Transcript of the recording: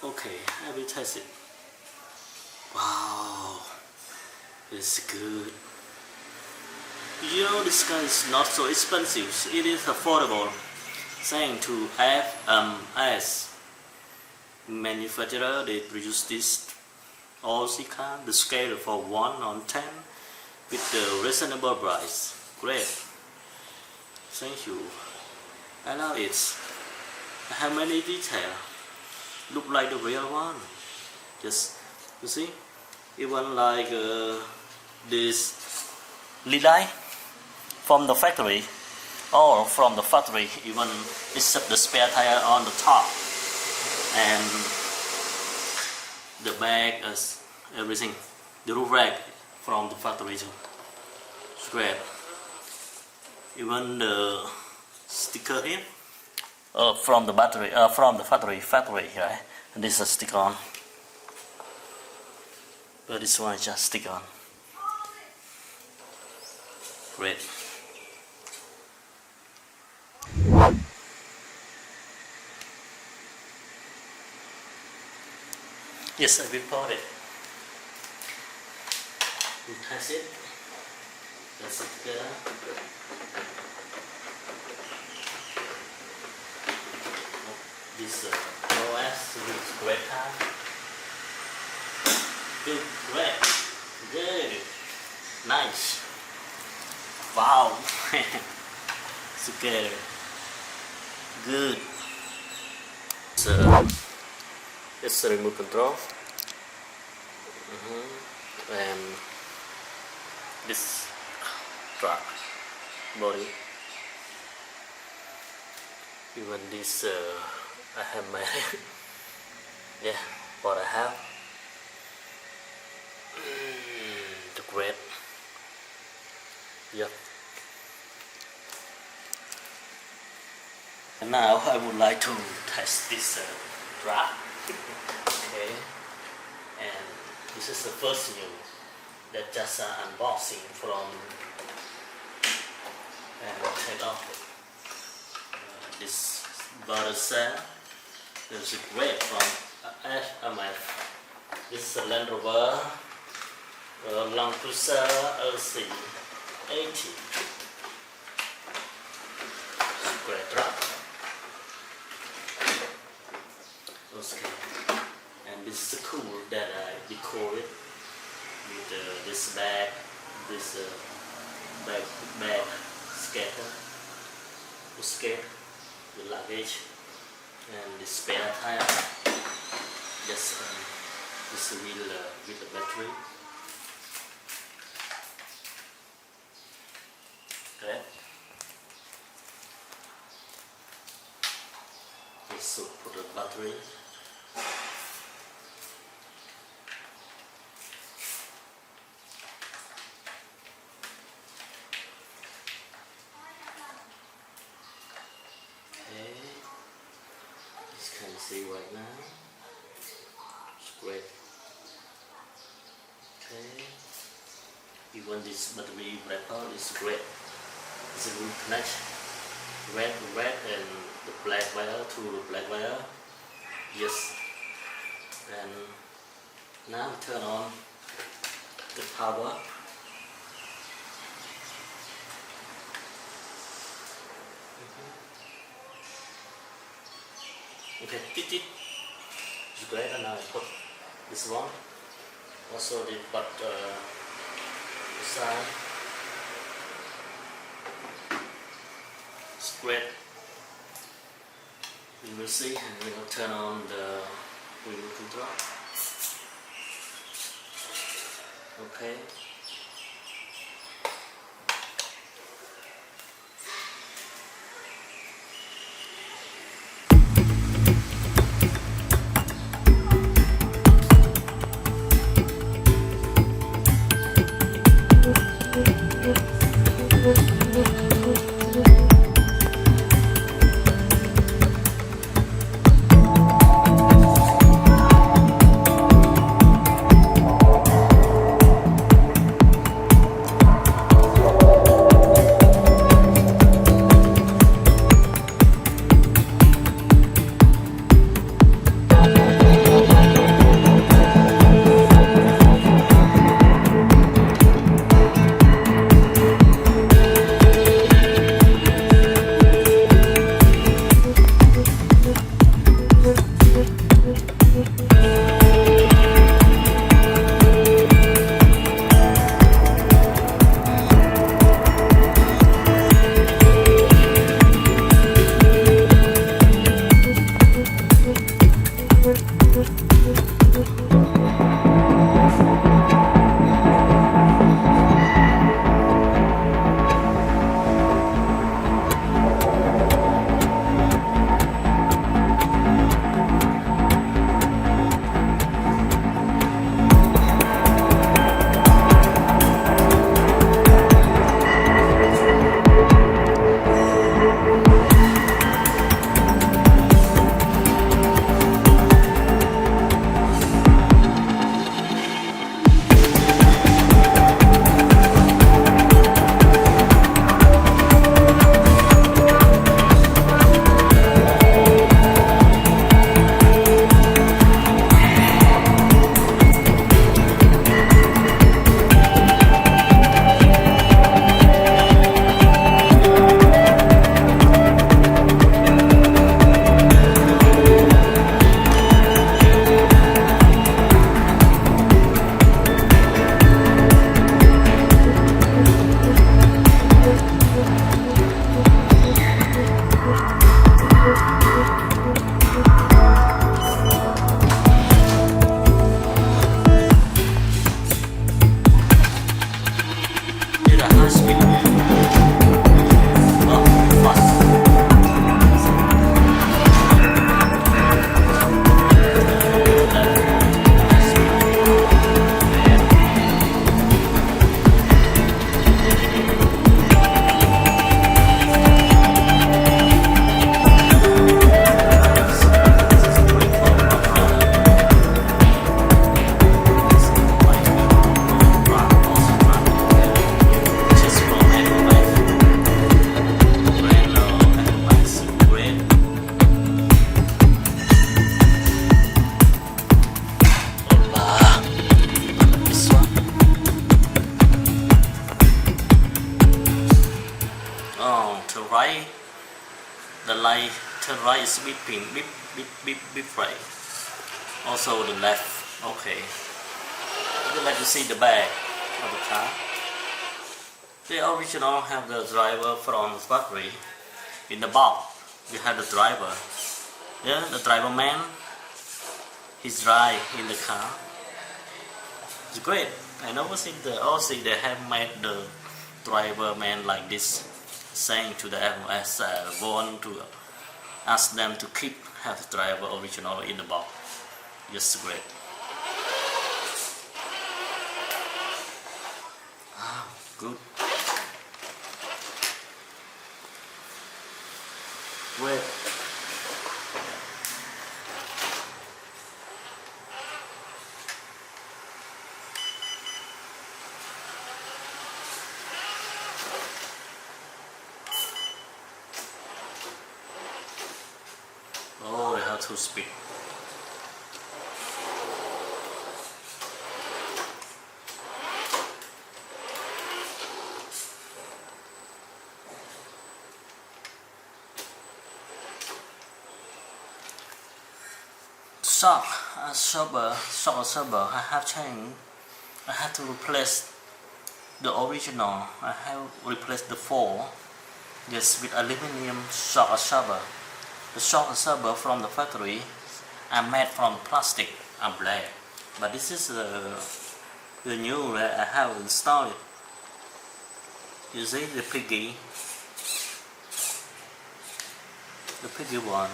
Okay, I will test it. Wow, it's good. You know, this gun is not so expensive. It is affordable thanks to FMS manufacturer. They produce this all car, the scale for 1/10 with the reasonable price. Great. Thank you. I love it. I have many details. Look like the real one. Just you see, even like this lead light from the factory, or from the factory, even except the spare tire on the top and the bag, everything, the roof rack from the factory too. It's great. Even the sticker here from the battery, from the factory, right? And this is a stick on, but this one is just stick on. Great. Yes, I will pour it. We test it. That's it together. This OS is great time. Good, great, good, nice. Wow, together, good. So it's a remote control, and this truck body. Even this I have my yeah, what I have. The great. Yep. And now I would like to test this truck. Okay. And this is the first new that just unboxing from and take off this butter cell. There's a great from FMS. This is a Land Cruiser LC80. Great truck. Okay. And this is cool that I decor it with this bag, this bag scatter, the luggage, and the spare tire. Just this wheel with the battery. Okay. So put the battery. Can see right now. It's great. Okay. Even this battery wrapper is great. It's a good connection. Red and the black wire to the black wire. Yes. And now turn on the power. Okay, it's great, and now I put this one. Also the side. It's great. You will see, and we will turn on the remote control. Okay. right is beeping, beep, beep, beep, beep right. Also the left, okay. I would like to see the back of the car. The original have the driver from the factory. In the box, we have the driver. Yeah, the driver man. He's drive in the car. It's great. I never seen the Aussie they have made the driver man like this, saying to the FMS want to ask them to have the driver original in the box. Just great. Wow, good. Great. Oh, they have 2 speed. Shock absorber I have changed. I have to replace the original. I have replaced the 4 just with aluminum shock absorber. The shock absorber from the factory are made from plastic and black, but this is the new that I have installed. You see the piggy one.